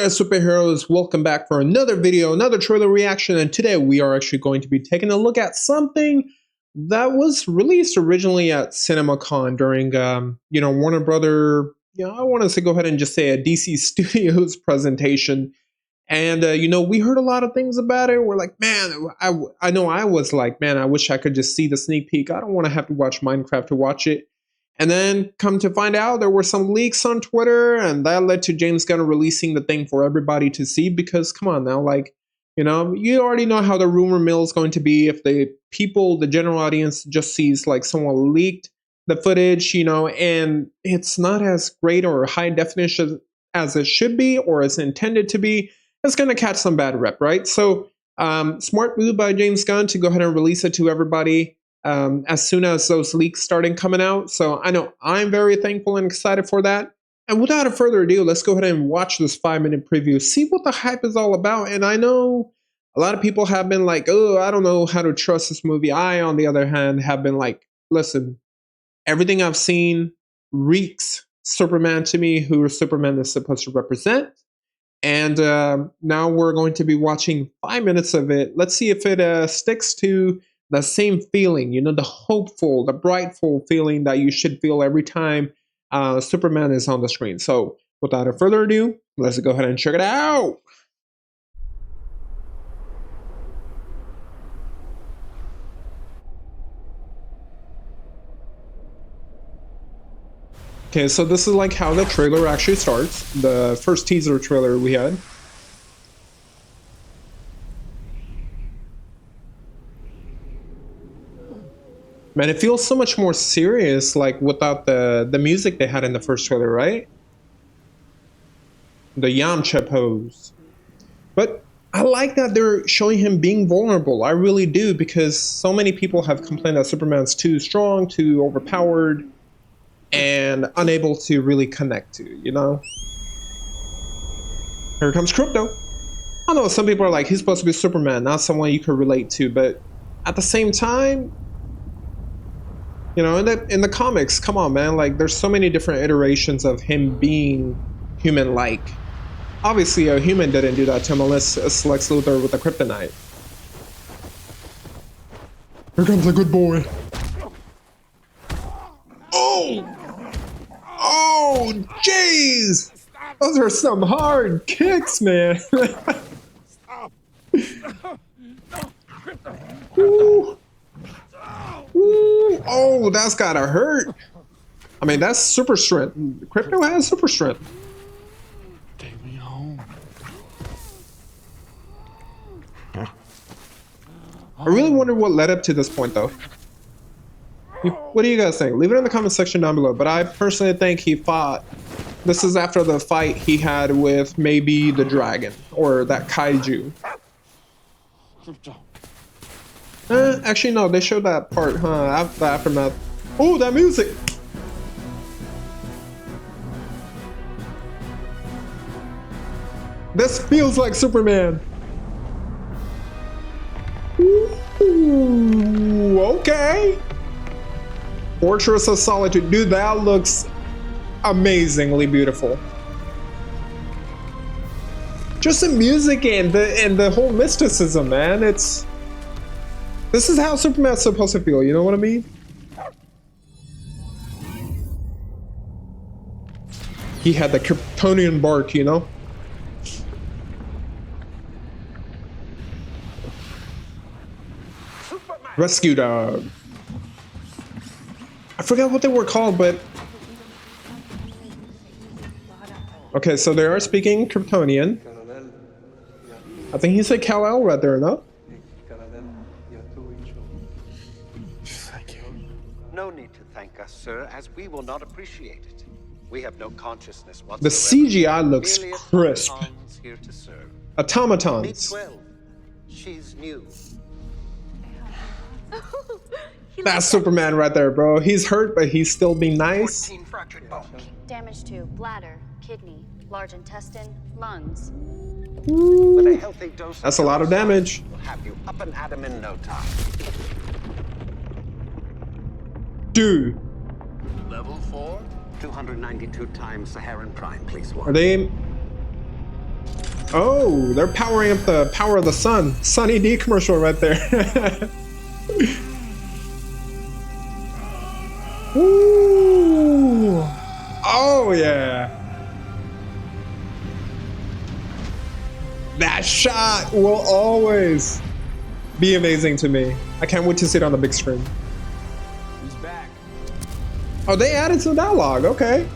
there, superheroes. Welcome back for another video, another trailer reaction, and today we are actually going to be taking a look at something that was released originally at CinemaCon during, Warner Brother, I want us to go ahead and just say a DC Studios presentation. And, we heard a lot of things about it. We're like, man, I know I was like, man, I wish I could just see the sneak peek. I don't want to have to watch Minecraft to watch it. And then come to find out there were some leaks on Twitter, and that led to James Gunn releasing the thing for everybody to see because come on now, you already know how the rumor mill is going to be if the general audience just sees like someone leaked the footage, and it's not as great or high definition as it should be or as intended to be, it's going to catch some bad rep, right? So smart move by James Gunn to go ahead and release it to everybody as soon as those leaks started coming out. So I know I'm very thankful and excited for that. And without further ado, let's go ahead and watch this 5-minute preview, see what the hype is all about. And I know a lot of people have been like, oh, I don't know how to trust this movie. I, on the other hand, have been like, listen, everything I've seen reeks Superman to me, who Superman is supposed to represent. And now we're going to be watching 5 minutes of it. Let's see if it sticks to the same feeling, the hopeful, the brightful feeling that you should feel every time Superman is on the screen. So without further ado, let's go ahead and check it out. Okay, so this is like how the trailer actually starts. The first teaser trailer we had. Man, it feels so much more serious, like without the music they had in the first trailer, right? The Yamcha pose. But I like that they're showing him being vulnerable. I really do, because so many people have complained that Superman's too strong, too overpowered, and unable to really connect to, Here comes Crypto. I know some people are like, he's supposed to be Superman, not someone you could relate to, but at the same time, in the comics, come on, man, like there's so many different iterations of him being human-like. Obviously, a human didn't do that to him unless it's Lex Luthor with a kryptonite. Here comes a good boy. Oh, jeez! Those are some hard kicks, man. Ooh. Ooh. Oh, that's gotta hurt. I mean, that's super strength. Crypto has super strength. Take me home. I really wonder what led up to this point, though. What do you guys think? Leave it in the comment section down below. But I personally think he fought. This is after the fight he had with maybe the dragon or that kaiju. Actually, no, they showed that part, huh? The aftermath. Oh, that music! This feels like Superman. Ooh, okay. Fortress of Solitude. Dude, that looks amazingly beautiful. Just the music and the whole mysticism, man. This is how Superman's supposed to feel, you know what I mean? He had the Kryptonian bark, Rescue dog. I forgot what they were called, but... Okay, so they are speaking Kryptonian. I think he said Kal-El right there, no? Thank you. No need to thank us, sir, as we will not appreciate it. We have no consciousness whatsoever. The CGI looks crisp. Here to serve. Automatons. Meet 12. She's new. That's Superman right there, bro. He's hurt, but he's still being nice. Damage to bladder, kidney, large intestine, lungs. With a healthy dose. That's a lot of damage. We'll have you up and at 'em in no time. Dude. Level 4, 292 times Saharan Prime, please. Are they Oh, they're powering up the power of the sun. Sunny D commercial right there. Ooh. Oh, yeah. That shot will always be amazing to me. I can't wait to see it on the big screen. He's back. Oh, they added some dialogue. Okay.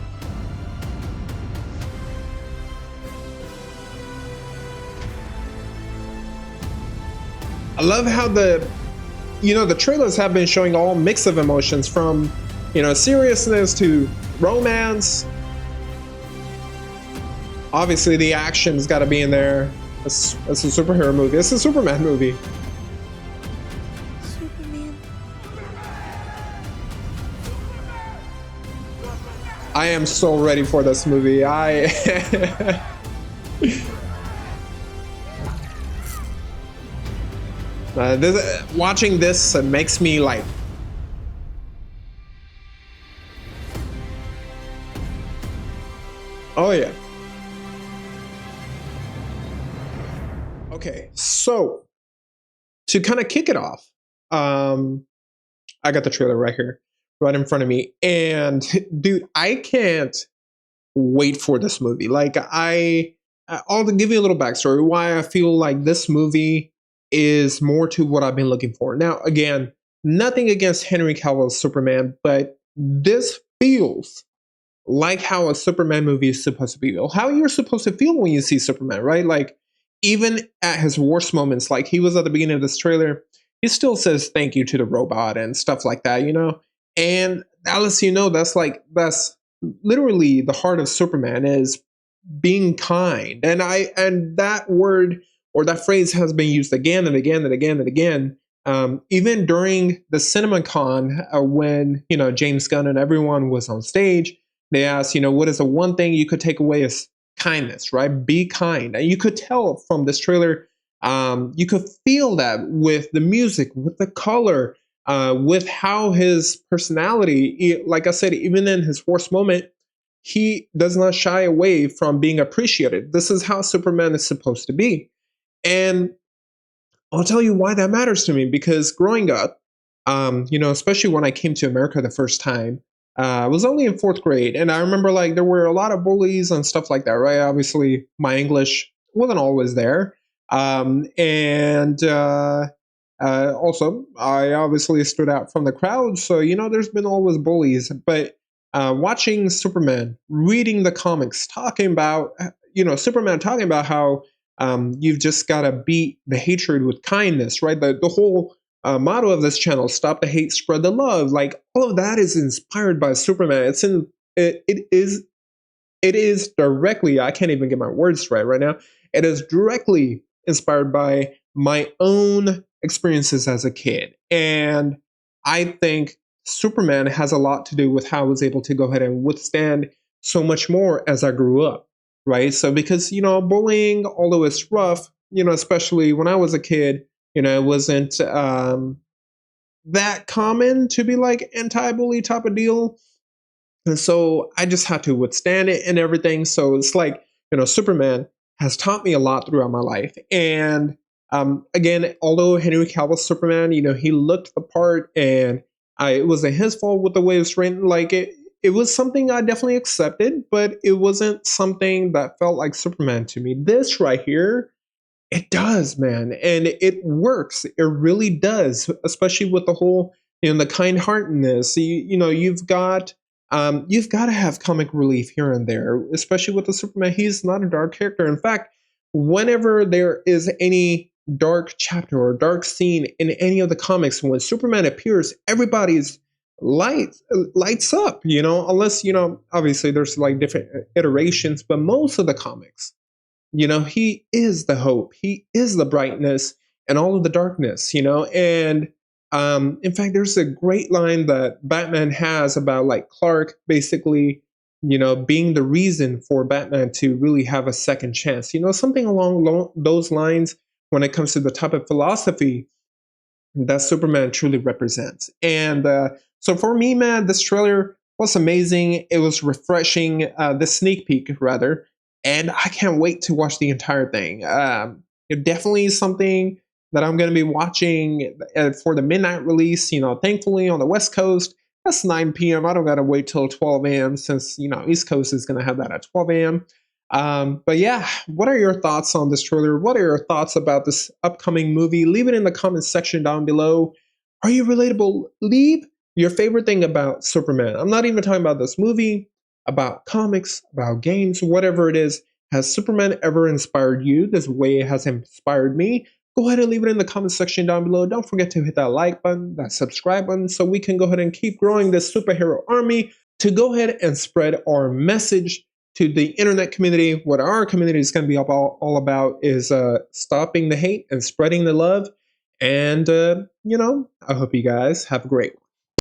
I love how the trailers have been showing all mix of emotions from, seriousness to romance. Obviously, the action's got to be in there. It's a superhero movie. It's a Superman movie. Superman. I am so ready for this movie. Watching this makes me like. Oh yeah. Okay, so to kind of kick it off, I got the trailer right here, right in front of me, and dude, I can't wait for this movie. Like I'll give you a little backstory why I feel like this movie is more to what I've been looking for. Now, again, nothing against Henry Cavill's Superman, but this feels like how a Superman movie is supposed to be, how you're supposed to feel when you see Superman, right? Like, even at his worst moments, like he was at the beginning of this trailer, he still says thank you to the robot and stuff like that, And that lets you know that's literally the heart of Superman is being kind. And that word or that phrase has been used again and again and again and again. Even during the CinemaCon, when James Gunn and everyone was on stage, they asked, what is the one thing you could take away as kindness, right? Be kind. And you could tell from this trailer, you could feel that with the music, with the color, with how his personality, like I said, even in his worst moment, he does not shy away from being appreciated. This is how Superman is supposed to be. And I'll tell you why that matters to me, because growing up, especially when I came to America the first time, I was only in fourth grade, and I remember like there were a lot of bullies and stuff like that, right? Obviously, my English wasn't always there, and also I obviously stood out from the crowd, so there's been always bullies. But watching Superman, reading the comics, talking about Superman talking about how you've just got to beat the hatred with kindness, right? The whole motto of this channel, stop the hate, spread the love. Like all of that is inspired by Superman. It is directly, I can't even get my words right now. It is directly inspired by my own experiences as a kid. And I think Superman has a lot to do with how I was able to go ahead and withstand so much more as I grew up, right? So because, bullying, although it's rough, especially when I was a kid, it wasn't that common to be like anti-bully type of deal. And so I just had to withstand it and everything. So it's like, Superman has taught me a lot throughout my life. And again, although Henry Cavill's Superman, he looked the part, and it wasn't his fault with the way it's written. Like it was something I definitely accepted, but it wasn't something that felt like Superman to me. This right here, it does, man, and it works. It really does, especially with the whole, the kind-heartedness. You've got to have comic relief here and there, especially with the Superman. He's not a dark character. In fact, whenever there is any dark chapter or dark scene in any of the comics, when Superman appears, everybody's lights up. Unless obviously there's like different iterations, but most of the comics. He is the hope. He is the brightness and all of the darkness, And in fact, there's a great line that Batman has about like Clark basically, being the reason for Batman to really have a second chance. Something along those lines when it comes to the type of philosophy that Superman truly represents. And so for me, man, this trailer was amazing. It was refreshing. The sneak peek, rather. and I can't wait to watch the entire thing. It definitely is something that I'm going to be watching for the midnight release. You know, thankfully on the West Coast, that's 9 p.m. I don't got to wait till 12 a.m. since, you know, East Coast is going to have that at 12 a.m. But yeah, what are your thoughts on this trailer? What are your thoughts about this upcoming movie? Leave it in the comments section down below. Are you relatable? Leave your favorite thing about Superman. I'm not even talking about this movie, about comics, about games, whatever it is. Has Superman ever inspired you this way it has inspired me? Go ahead and leave it in the comment section down below. Don't forget to hit that like button, that subscribe button, so we can go ahead and keep growing this superhero army to go ahead and spread our message to the internet community. What our community is going to be all about is stopping the hate and spreading the love. And, you know, I hope you guys have a great one.